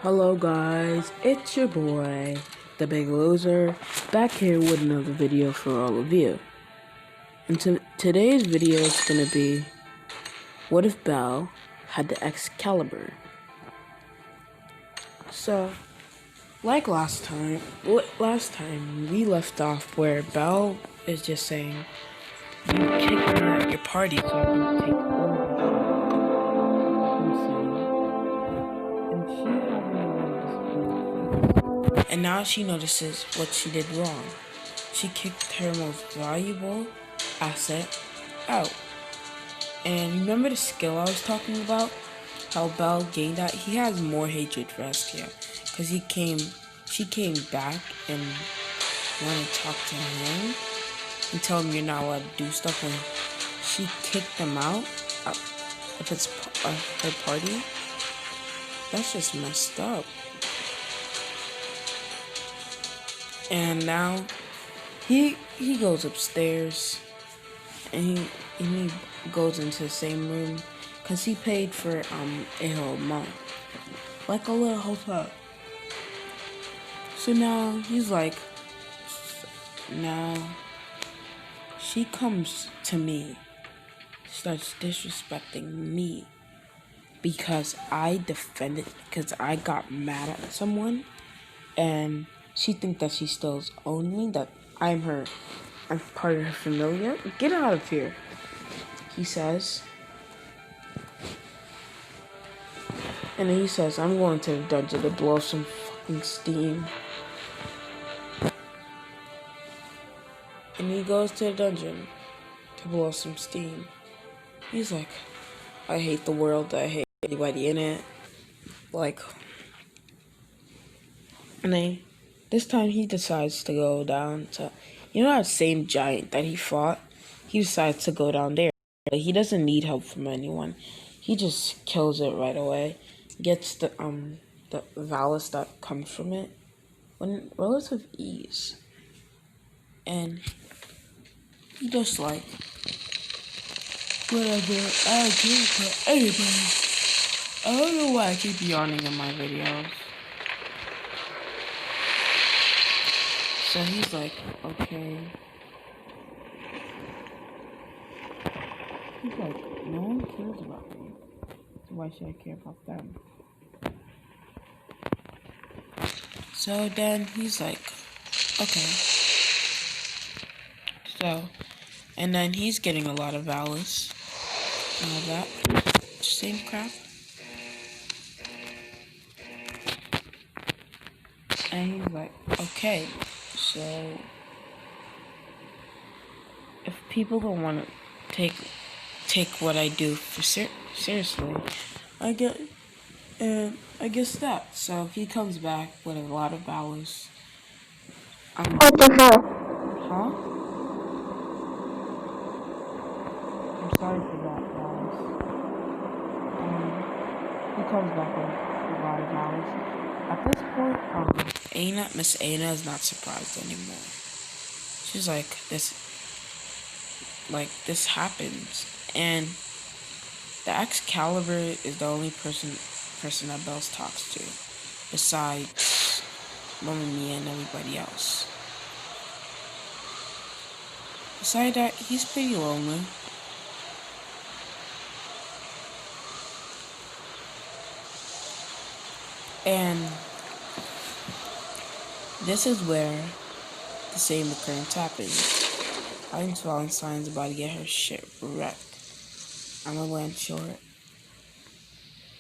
Hello guys, it's your boy, the Big Loser, back here with another video for all of you. And today's video is gonna be, what if Belle had the Excalibur? So, like last time we left off where Belle is just saying, you kicked me at your party so I can take over. And now she notices what she did wrong. She kicked her most valuable asset out. And remember the skill I was talking about? How Belle gained that? He has more hatred for Eskia. Because she came back and wanted to talk to him and tell him you're not allowed to do stuff. And she kicked him out of her party. That's just messed up. And now he goes upstairs and he goes into the same room because he paid for a whole month, like a little hotel. So now he's like, now she comes to me, starts disrespecting me because I got mad at someone, and she thinks that she still owns me, that I'm part of her familia. Get out of here, he says. And then he says, I'm going to the dungeon to blow some fucking steam. And he goes to the dungeon to blow some steam. He's like, I hate the world, I hate anybody in it. And then this time he decides to go down to, that same giant that he fought? He decides to go down there. He doesn't need help from anyone. He just kills it right away. Gets the Valis that comes from it with relative ease. And he just like, whatever, I don't care for anybody. I don't know why I keep yawning in my videos. So he's like, okay. He's like, no one cares about me. So why should I care about them? So then he's like, okay. So, and then he's getting a lot of Valis and all that. Same crap. And he's like, okay, so if people don't want to take what I do for seriously, I guess that. So he comes back with a lot of Valis. What the hell? Huh? I'm sorry for that, guys. He comes back with a lot of Valis. At this point, Miss Aina is not surprised anymore. She's like, this happens, and the Excalibur is the only person that Bells talks to, besides Mama Mia and everybody else. Besides that, he's pretty lonely. And this is where the same occurrence happens. I think Valentine's about to get her shit wrecked. I'm gonna land short.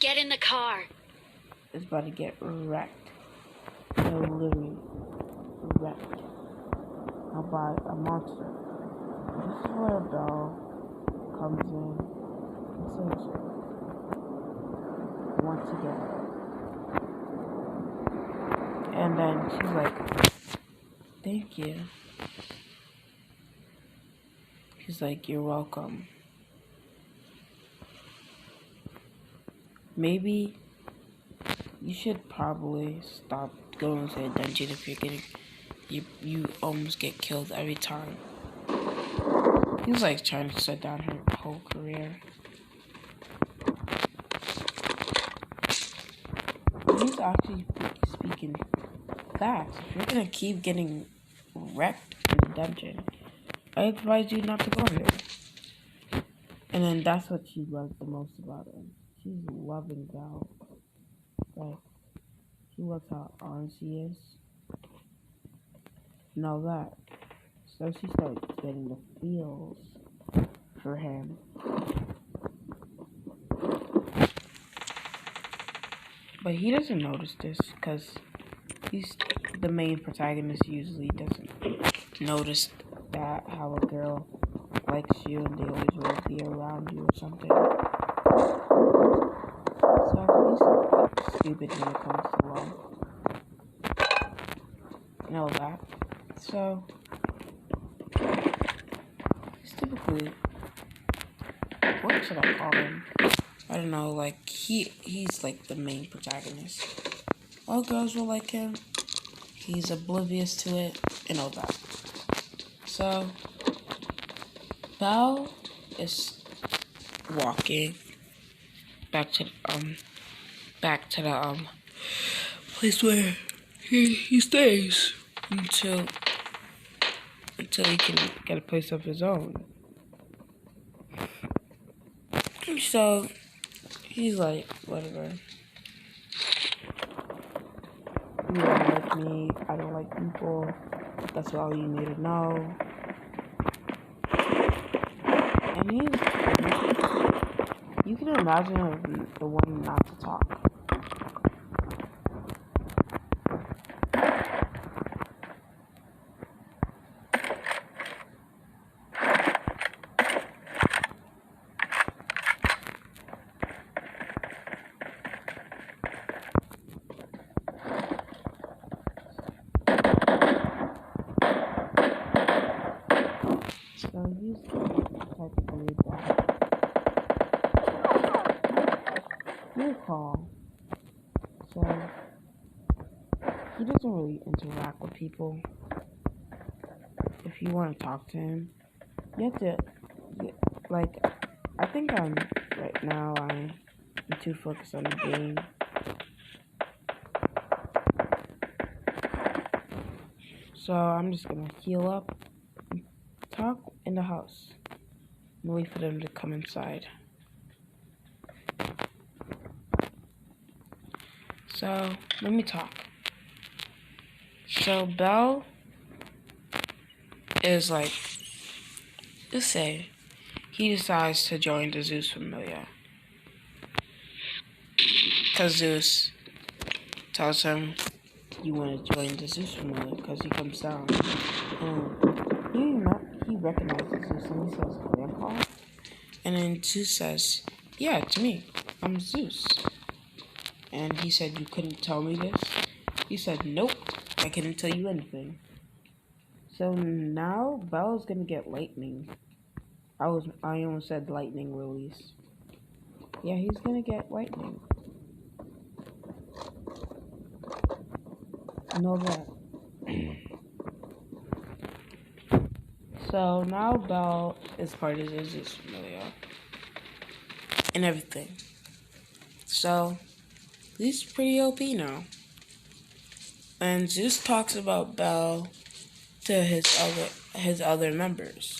Get in the car. It's about to get wrecked. No, literally wrecked. By a monster. This is where Belle comes in and saves her. Once again. And then she's like, thank you. He's like, you're welcome. Maybe you should probably stop going to the dungeon if you're getting, you almost get killed every time. He's like trying to shut down her whole career. he's actually speaking facts. If you're gonna keep getting wrecked in the dungeon, I advise you not to go here. And then that's what she loves the most about him. She's loving Val. Like, she loves how honest he is. And all that. So she starts getting the feels for him. But he doesn't notice this because he's the main protagonist. Usually doesn't notice that how a girl likes you and they always will be around you or something. So he's like stupid when it comes to love. And all that. So he's typically, what should I call him? I don't know, like he's like the main protagonist. All girls will like him. He's oblivious to it and all that. So Belle is walking back to the place where he stays until he can get a place of his own. So he's like, whatever. You don't like me. I don't like people. That's all you need to know. And you can imagine the one not to talk. So he's technically that. He'll call. So he doesn't really interact with people. If you want to talk to him, you have to, like, I think I'm too focused on the game. So I'm just gonna heal up, and talk in the house, and wait for them to come inside. So let me talk. So Belle is like, let's say he decides to join the Zeus familia. Because Zeus tells him you want to join the Zeus familia because he comes down. And he recognizes Zeus and he says, Grandpa? And then Zeus says, yeah, it's me. I'm Zeus. And he said, you couldn't tell me this? He said, nope, I couldn't tell you anything. So now Belle's gonna get lightning. I almost said lightning release. Yeah, he's gonna get lightning. I know that. So now Belle is part of the Zeus familia. And everything. So he's pretty OP now. And Zeus talks about Belle to his other members.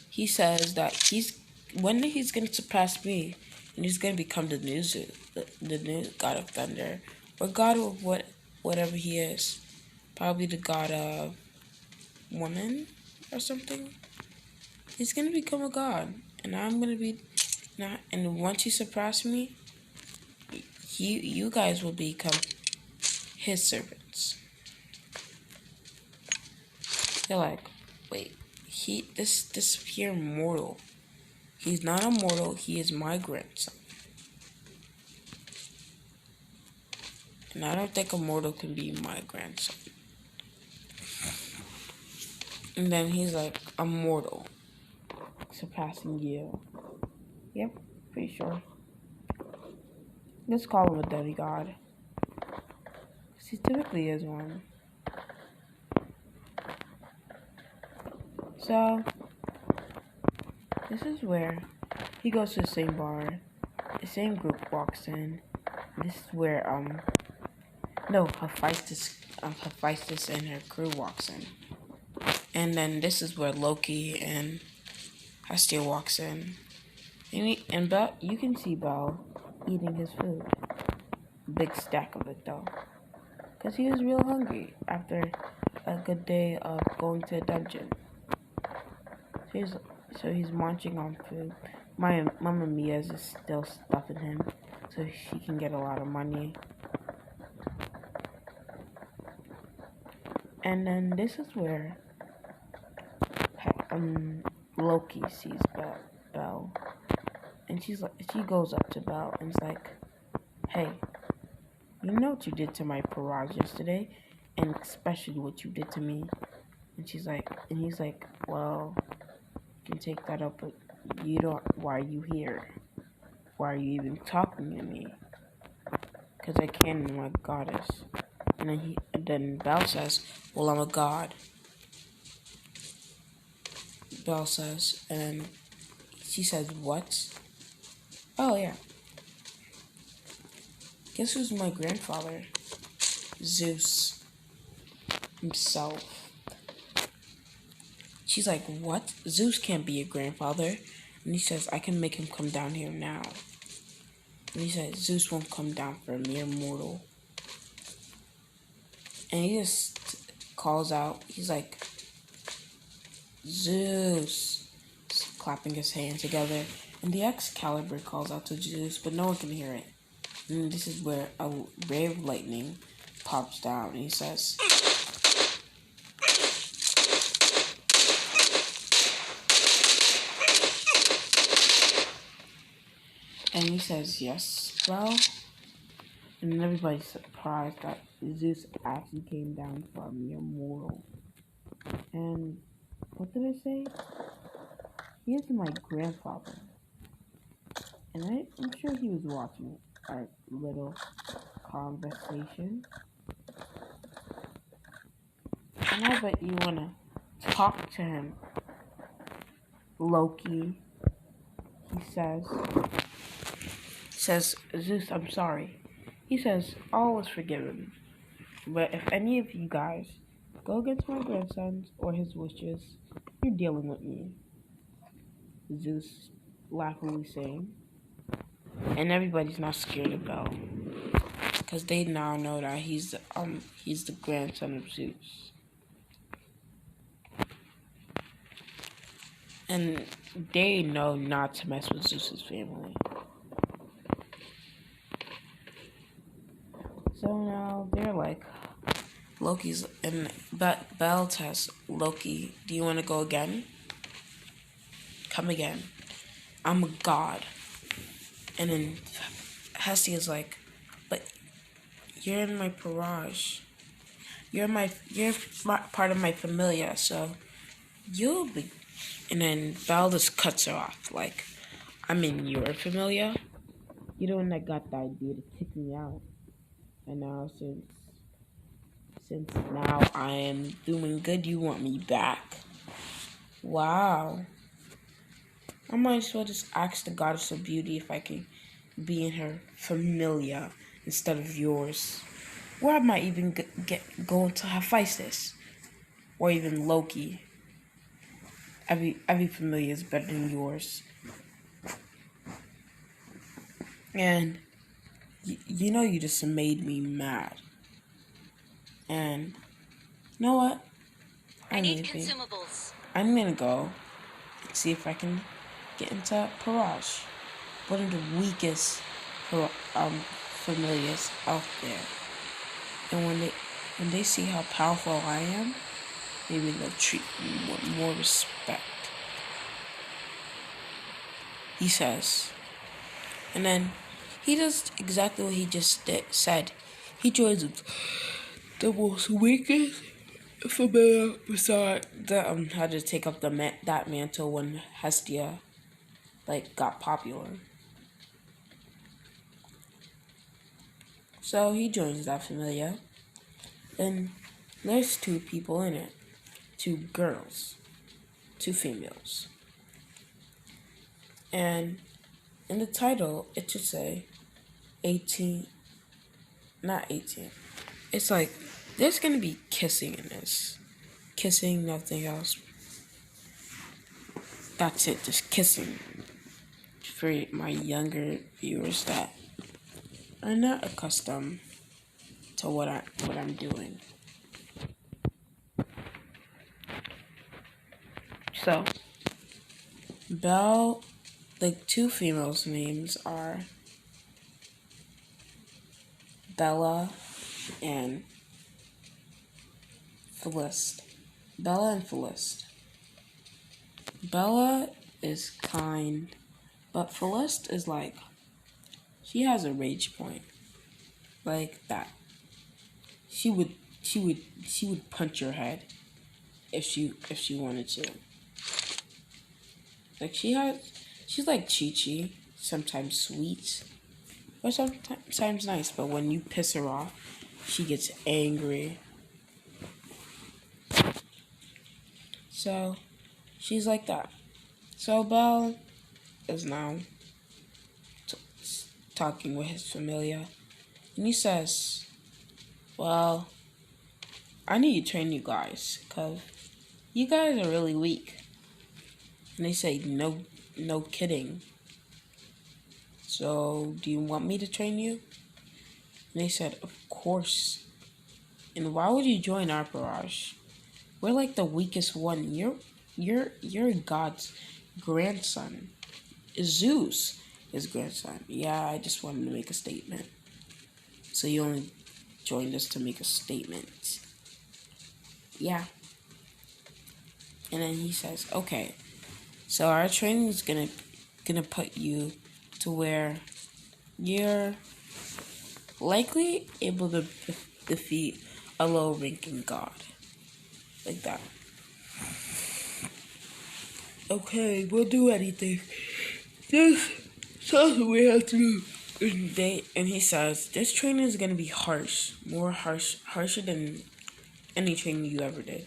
He says that one day he's gonna surpass me, and he's gonna become the new Zeus, the new god of thunder, or god of whatever he is. Probably the god of woman or something. He's gonna become a god, and I'm gonna be not. And once you surpass me, you guys will become his servants. They're like, wait, this here mortal. He's not a mortal, he is my grandson. And I don't think a mortal can be my grandson. And then he's like, a mortal. Surpassing you. Yep, pretty sure. Let's call him a demigod. Because he typically is one. So, this is where he goes to the same bar. The same group walks in. This is where No, Hephaestus and her crew walks in. And then this is where Loki and Hestia walks in. And Belle, you can see Belle eating his food. Big stack of it though. Because he was real hungry after a good day of going to a dungeon. So he's munching on food. My Mama Mia's is still stuffing him so she can get a lot of money. And then this is where Loki sees Belle. And she goes up to Belle and is like, "Hey, you know what you did to my Parage yesterday, and especially what you did to me." And he's like, "Well, you can take that up, but you don't. Why are you here? Why are you even talking to me? Because I can, I'm a goddess." And then Belle says, "Well, I'm a god." Belle says, and then she says, "What? Oh yeah. Guess who's my grandfather? Zeus himself." She's like, "What? Zeus can't be your grandfather." And he says, "I can make him come down here now." And he says, "Zeus won't come down for a mere mortal." And he just calls out, he's like, "Zeus," clapping his hands together. And the Excalibur calls out to Zeus, but no one can hear it. And this is where a ray of lightning pops down, and he says, "Yes, well." And everybody's surprised that Zeus actually came down for a mere mortal. And what did I say? He is my grandfather. And I'm sure he was watching our little conversation. And I bet you want to talk to him, Loki. He says, "Zeus, I'm sorry." He says, "All is forgiven. But if any of you guys go against my grandsons or his wishes, you're dealing with me." Zeus laughingly saying. And everybody's not scared of Belle. Because they now know that he's the grandson of Zeus. And they know not to mess with Zeus's family. So now they're like, Loki's, and Belle tells Loki, "Do you want to go again? Come again. I'm a god." And then Hestia's like, "But you're in my Parage. You're part of my familia, so you'll be." And then Belle just cuts her off, like, "I'm in your familia? You're the one that got the idea to kick me out. And now since now I am doing good, you want me back? Wow. I might as well just ask the goddess of beauty if I can be in her familia instead of yours. Where I might even going to Hephaestus or even Loki. Every familia is better than yours." And you know you just made me mad. And you know what? I need consumables. I'm gonna go and see if I can get into Parage, one of the weakest familiars out there. And when they see how powerful I am, maybe they'll treat me with more respect. He says. And then he does exactly what he just said. He joins the most weakest familiar beside had to take up that mantle when Hestia got popular. So he joins that familia. And there's two people in it. Two girls. Two females. And in the title, it should say 18, not 18. It's like there's gonna be kissing in this. Kissing, nothing else. That's it, just kissing. For my younger viewers that are not accustomed to what I'm doing. So, Belle, the two females' names are Bella and Felicity. Bella and Felicity. Bella is kind, but Felicity is like, she has a rage point. Like that. She would punch your head if she wanted to. Like she's like Chi-Chi, sometimes sweet, but sometimes nice. But when you piss her off, she gets angry. So she's like that. So Belle is now t- talking with his familia, and he says, "Well, I need to train you guys, cause you guys are really weak." And they say, no kidding. So, do you want me to train you? And they said, of course. And why would you join our barrage? We're like the weakest one. You're God's grandson. Zeus, his grandson. Yeah, I just wanted to make a statement. So you only joined us to make a statement. Yeah. And then he says, okay, so our training is gonna put you to where you're likely able to defeat a low-ranking god. Like that. Okay, we'll do anything. This something we have to do. And he says, this training is gonna be harsh. Harsher than any training you ever did.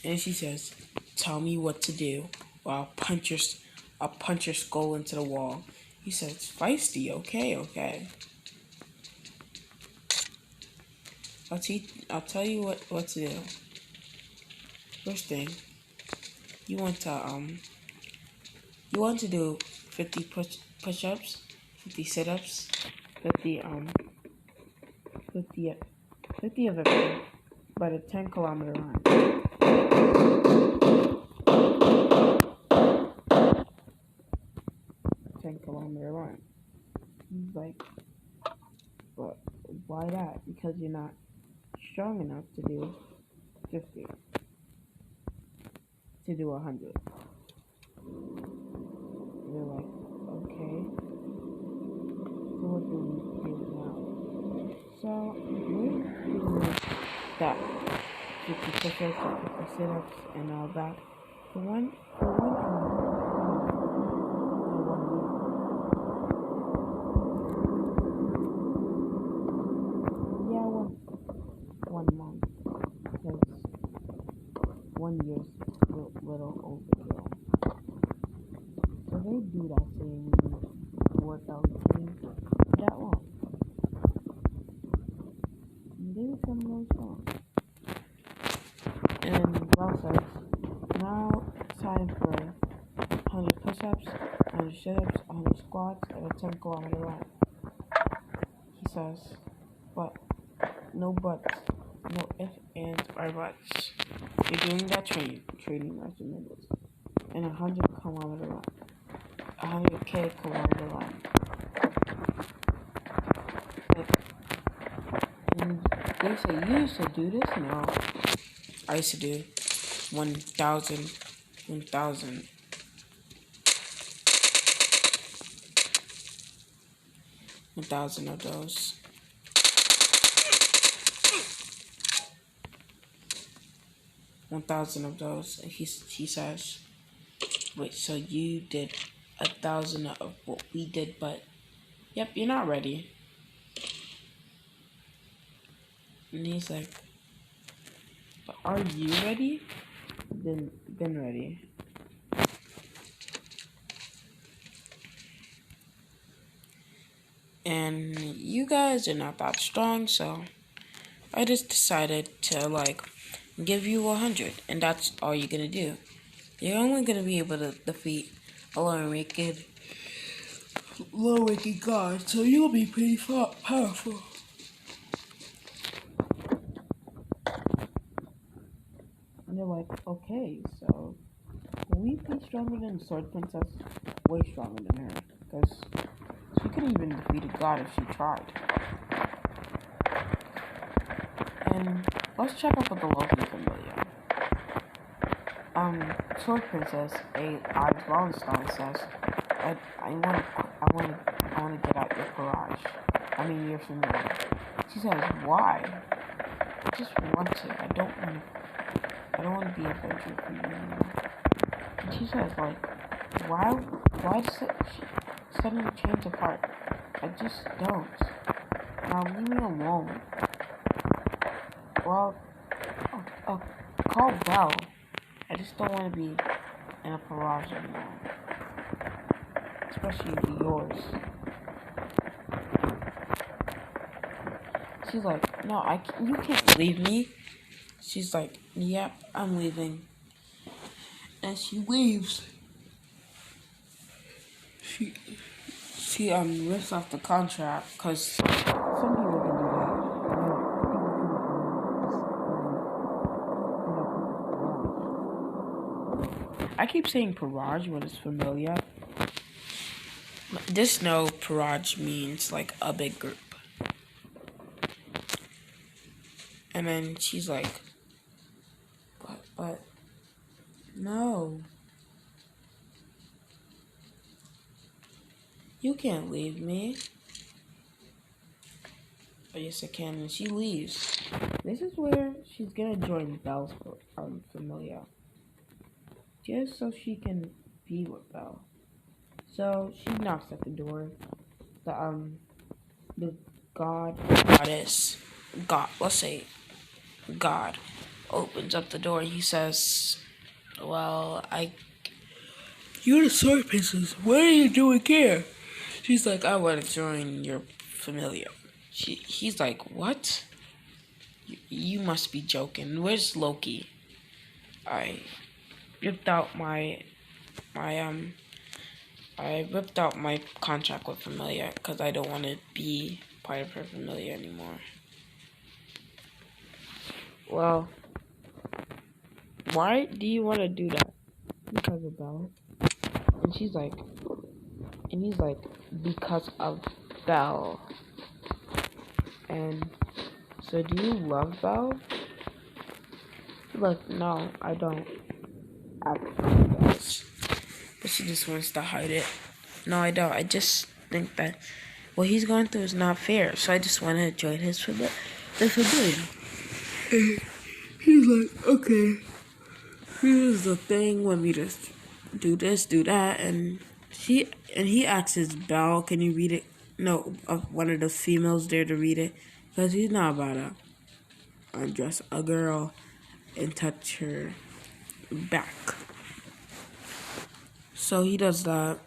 And she says, tell me what to do, or I'll punch your skull into the wall. He says, feisty, okay. I'll tell you what to do. First thing, you want to do 50 push-ups, 50 sit-ups, 50 50 50 of everything, but a 10-kilometer run. 10-kilometer run. He's like, but why that? Because you're not strong enough to do 50, to do 100. You're like, okay, so what do we do now? So we're doing that 50 push-ups, 50 sit-ups, and all that for one yeah, one month, because 1 year's little overkill. So they do that same workout routine that long. And they become really strong. And Bell says, now it's time for 100 push-ups, 100 sit-ups, 100 squats, and a 10-kilometer run. He says, but no buts, no ifs, ands, or buts. You're doing that training regimen and 100-kilometer run, 100K kilometer run. And they say, you used to do this? No. I used to do 1,000 of those. 1,000 of those. And he says, wait, so you did 1,000 of what we did, but yep, you're not ready. And he's like, but are you ready? Then ready. And you guys are not that strong, so I just decided to like give you 100, and that's all you're gonna do. You're only gonna be able to defeat a low-ranking god, so you'll be pretty powerful. And they're like, okay, so will we be stronger than Sword Princess? Way stronger than her, because she could even defeat a god if she tried. And let's check out with the Loki familiar. Sword Princess A. Wallenstein says, I want to get out your garage. I mean, your familiar. She says, why? I just want to. I don't want to be a venture for you anymore. And she says, like, why suddenly change apart? I just don't. Now leave me alone. Well, I'll call Belle. I just don't want to be in a garage anymore. Especially yours. She's like, no, you can't leave me. She's like, yep, I'm leaving. And she leaves. She rips off the contract because some people can do that. I keep saying Paraj when it's familiar. Just know Paraj means like a big group. And then she's like, but, no. You can't leave me. Oh, yes, I can. And she leaves. This is where she's gonna join Belle's familiar. Just so she can be with Belle. So she knocks at the door. The goddess, let's say God, opens up the door and he says, well, you're the sword princess. What are you doing here? She's like, I want to join your familiar. He's like, what? You must be joking. Where's Loki? I ripped out my I ripped out my contract with Familia because I don't want to be part of her Familia anymore. Well, why do you want to do that? Because of Belle. And he's like, because of Belle. And so, do you love Belle? Look, no, I don't. Actually, does. But she just wants to hide it. No, I don't. I just think that what he's going through is not fair. So I just want to join the familiar. He's like, okay, here's the thing. Want me to do this, do that, and he asks Belle, can you read it? No, one of the females there to read it, because he's not about to undress a girl and touch her back. So he does that.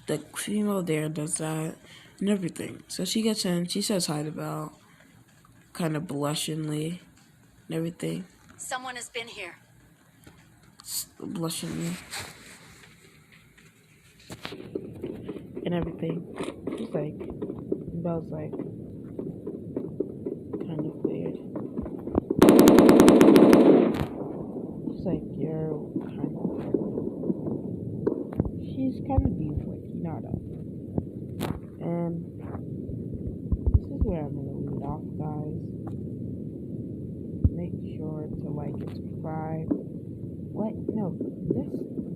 The female there does that and everything. So she gets in. She says hi to Belle, kind of blushingly and everything. Someone has been here. Blushingly and everything. She's like, Belle's like, kind of weird. She's like, you're kind of weird. She's kind of being flaky, not up. And this is where I'm gonna leave off, guys. Make sure to like and subscribe.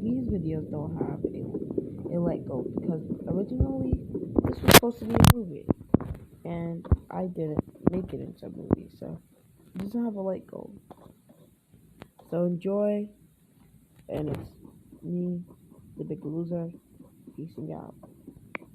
These videos don't have a let go because originally this was supposed to be a movie, and I didn't make it into a movie, so it doesn't have a let go. So enjoy, and it's me, the big loser, peacing out.